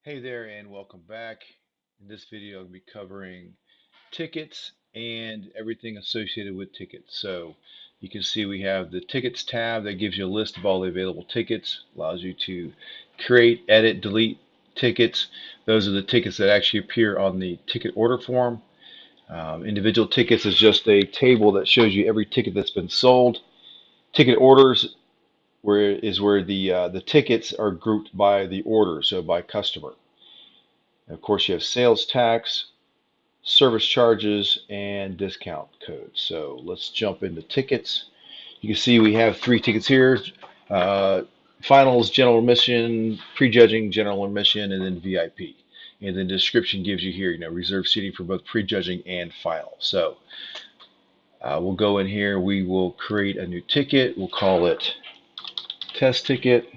Hey there and welcome back. In this video, I'll be covering tickets and everything associated with tickets. So you can see we have the tickets tab that gives you a list of all the available tickets, allows you to create, edit, delete tickets. Those are the tickets that actually appear on the ticket order form. Individual tickets is just a table that shows you every ticket that's been sold. Ticket orders where the tickets are grouped by the order, so by customer. And of course, you have sales tax, service charges, and discount codes. So let's jump into tickets. You can see we have three tickets here. Uh, Finals, general admission, prejudging, general admission, and then VIP. And then the description gives you here, reserved seating for both prejudging and final. So we'll go in here. We will create a new ticket. We'll call it test ticket.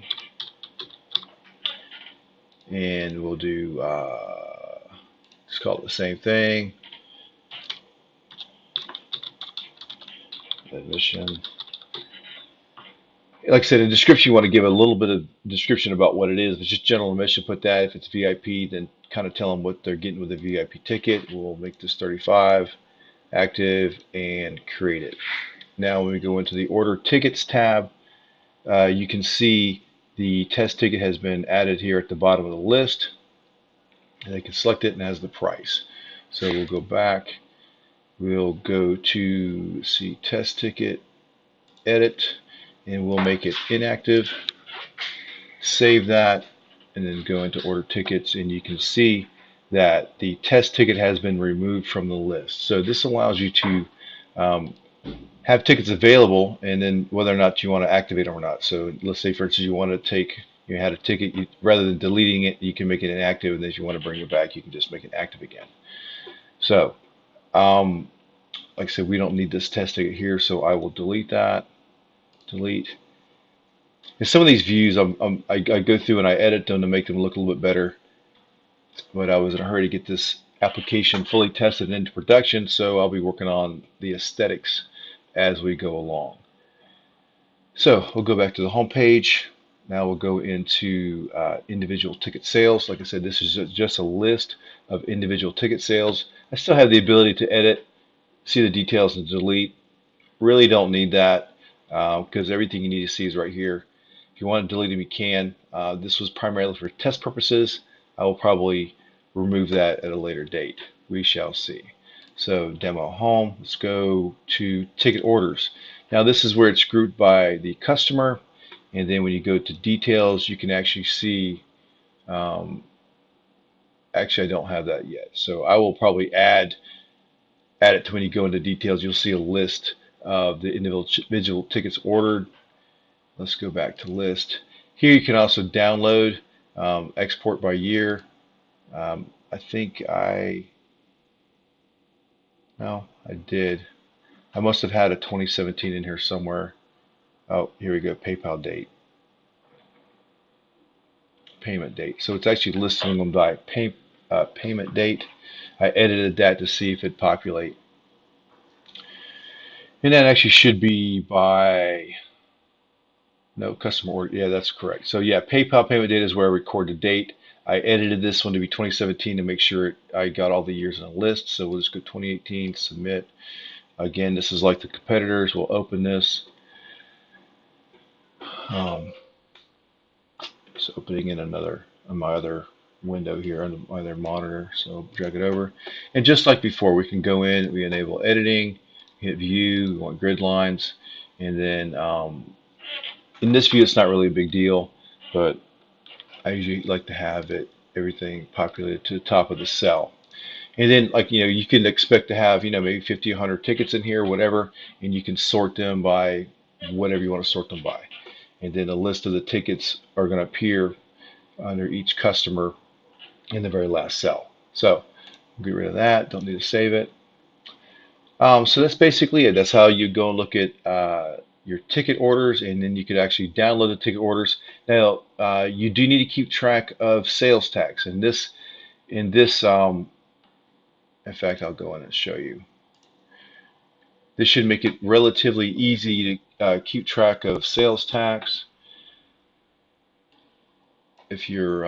And we'll do, let's call it the same thing. Admission. Like I said, in the description, you want to give a little bit of description about what it is. If it's just general admission, put that. If it's VIP, then kind of tell them what they're getting with a VIP ticket. We'll make this 35, active, and create it. Now, when we go into the Order Tickets tab, you can see the test ticket has been added here at the bottom of the list. And they can select it and it has the price. So we'll go back. We'll go to see test ticket, edit, and we'll make it inactive. Save that, and then go into order tickets, and you can see that the test ticket has been removed from the list. So this allows you to have tickets available, and then whether or not you want to activate them or not. So let's say, for instance, you want to take, you had a ticket, rather than deleting it, you can make it inactive, and then if you want to bring it back, you can just make it active again. So, like I said, we don't need this test ticket here, so I will delete that. Delete. And some of these views, I go through and I edit them to make them look a little bit better. But I was in a hurry to get this application fully tested and into production, so I'll be working on the aesthetics as we go along. So we'll go back to the home page. Now we'll go into individual ticket sales. Like I said, this is just a list of individual ticket sales. I still have the ability to edit, see the details, and delete. Really don't need that because everything you need to see is right here. If you want to delete them, you can. This was primarily for test purposes. I will probably remove that at a later date. We shall see. So demo home, let's go to ticket orders. Now this is where it's grouped by the customer, and then when you go to details, you can actually see, actually I don't have that yet. So I will probably add it to when you go into details, you'll see a list of the individual tickets ordered. Let's go back to list. Here you can also download, export by year. I think no, I did. I must have had a 2017 in here somewhere. Oh, here we go, PayPal date, payment date. So it's actually listing them by payment date. I edited that to see if it populate. And that actually should be by, no, customer order. Yeah, that's correct. So yeah, PayPal payment date is where I record the date. I edited this one to be 2017 to make sure I got all the years in a list. So we'll just go 2018, submit. Again, this is like the competitors. We'll open this. It's opening in my other window here on my other monitor. So drag it over. And just like before, we can go in, we enable editing, hit view, we want grid lines, and then in this view, it's not really a big deal, but I usually like to have everything populated to the top of the cell. And then, like, you can expect to have, maybe 50, 100 tickets in here, whatever, and you can sort them by whatever you want to sort them by. And then a list of the tickets are going to appear under each customer in the very last cell. So get rid of that. Don't need to save it. So that's basically it. That's how you go and look at your ticket orders, and then you could actually download the ticket orders. Now, you do need to keep track of sales tax. And in fact, I'll go in and show you. This should make it relatively easy to keep track of sales tax. If you're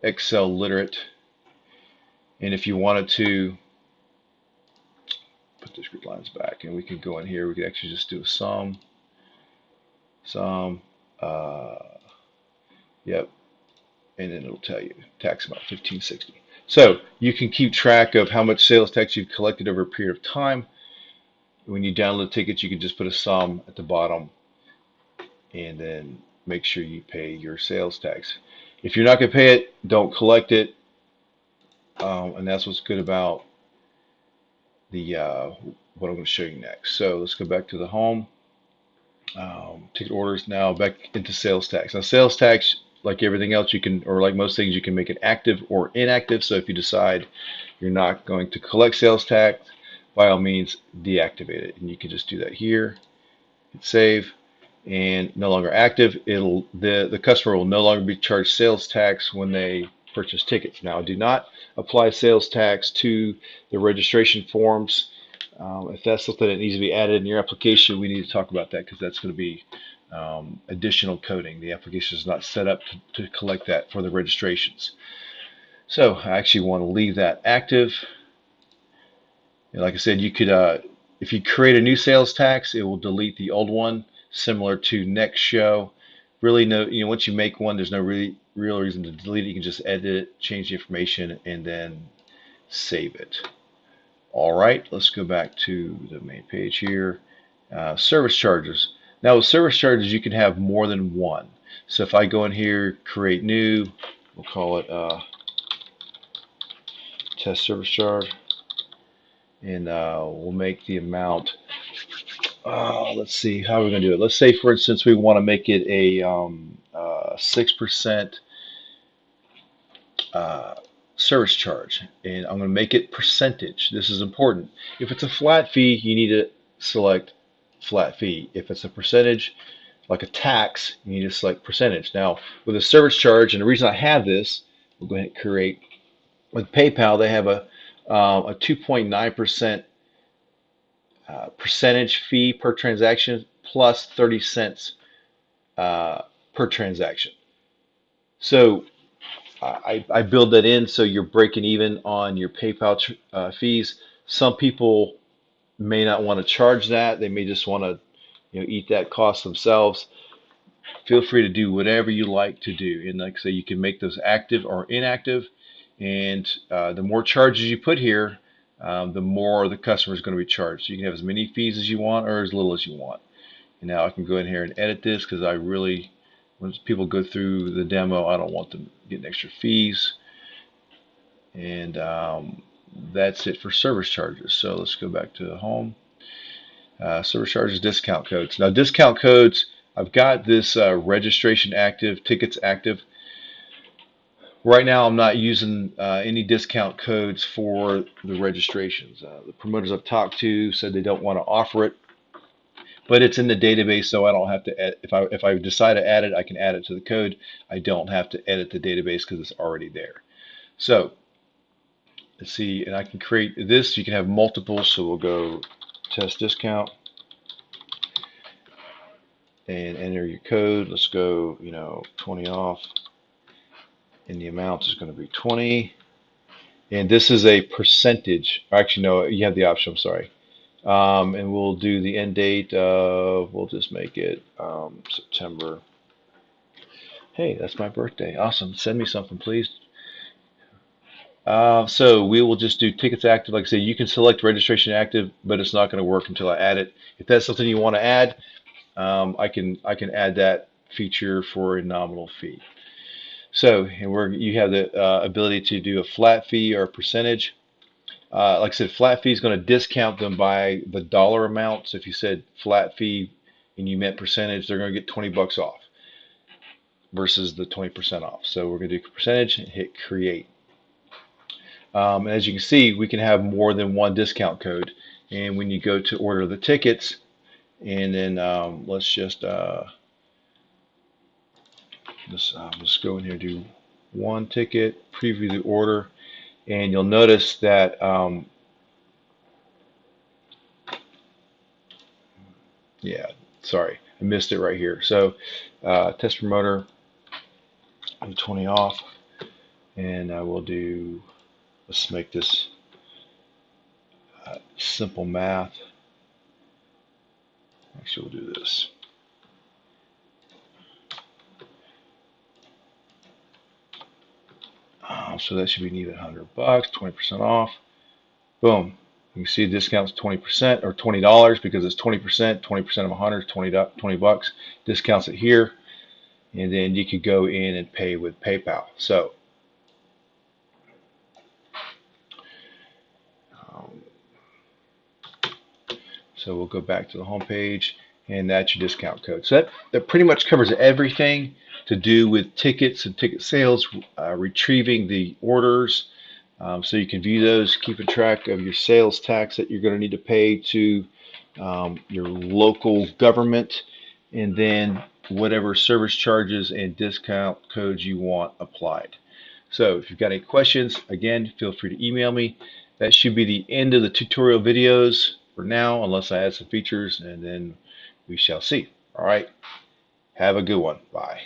Excel literate. And if you wanted to put the grid lines back, and we can go in here, we could actually just do a sum, uh, yep, and then it'll tell you tax amount 1560. So you can keep track of how much sales tax you've collected over a period of time. When you download tickets, you can just put a sum at the bottom and then make sure you pay your sales tax. If you're not going to pay it, don't collect it. And that's what's good about the what I'm going to show you next. So let's go back to the home. Ticket orders, now back into sales tax. Now sales tax, like everything else, you can, or like most things, you can make it active or inactive. So if you decide you're not going to collect sales tax, by all means deactivate it, and you can just do that here. Hit save, and no longer active. It'll the customer will no longer be charged sales tax when they purchase tickets. Now, do not apply sales tax to the registration forms. If that's something that needs to be added in your application, we need to talk about that, because that's going to be additional coding. The application is not set up to collect that for the registrations. So I actually want to leave that active. And like I said, you could, if you create a new sales tax, it will delete the old one, similar to next show. Really, once you make one, there's no real reason to delete it. You can just edit it, change the information, and then save it. All right, let's go back to the main page here. Service charges. Now with service charges, you can have more than one. So if I go in here, create new, we'll call it test service charge, and we'll make the amount. Let's see, how are we going to do it? Let's say, for instance, we want to make it a 6% service charge, and I'm going to make it percentage. This is important. If it's a flat fee, you need to select flat fee. If it's a percentage, like a tax, you need to select percentage. Now, with a service charge, and the reason I have this, we'll go ahead and create, with PayPal, they have a 2.9% percentage fee per transaction plus 30 cents per transaction. So I build that in so you're breaking even on your PayPal fees. Some people may not want to charge that. They may just want to eat that cost themselves. Feel free to do whatever you like to do. And like I say, you can make those active or inactive. And the more charges you put here, the more the customer is going to be charged. So you can have as many fees as you want or as little as you want. And now I can go in here and edit this, because I really, when people go through the demo, I don't want them getting extra fees. And that's it for service charges. So let's go back to home. Service charges, discount codes. Now discount codes, I've got this registration active, tickets active. Right now I'm not using any discount codes for the registrations. The promoters I've talked to said they don't want to offer it, but it's in the database, so I don't have to edit. If I decide to add it, I can add it to the code. I don't have to edit the database because it's already there. So let's see, and I can create this. You can have multiple, so we'll go test discount and enter your code. Let's go 20 off, and the amount is going to be 20. And this is a percentage. Actually, no, you have the option. I'm sorry. And we'll do the end date of, we'll just make it September. Hey, that's my birthday. Awesome. Send me something, please. So we will just do tickets active. Like I say, you can select registration active, but it's not going to work until I add it. If that's something you want to add, I can add that feature for a nominal fee. So, and you have the ability to do a flat fee or a percentage. Like I said, flat fee is going to discount them by the dollar amount. So if you said flat fee and you meant percentage, they're going to get $20 off versus the 20% off. So we're going to do percentage and hit create. And as you can see, we can have more than one discount code. And when you go to order the tickets, and then let's just let's go in here, do one ticket, preview the order, and you'll notice that yeah, sorry, I missed it right here. So test promoter, 20 off, And I will do, let's make this simple math. Actually, we'll do this. So that should be an even $100, 20% off. Boom. You can see the discount's 20% or $20 because it's 20%. 20% of 100 is 20 bucks. Discounts it here, and then you could go in and pay with PayPal. So we'll go back to the home page, and that's your discount code. So that pretty much covers everything to do with tickets and ticket sales, retrieving the orders, so you can view those, keeping track of your sales tax that you're going to need to pay to your local government, and then whatever service charges and discount codes you want applied. So if you've got any questions, again, feel free to email me. That should be the end of the tutorial videos for now, unless I add some features, and then we shall see. All right. Have a good one. Bye.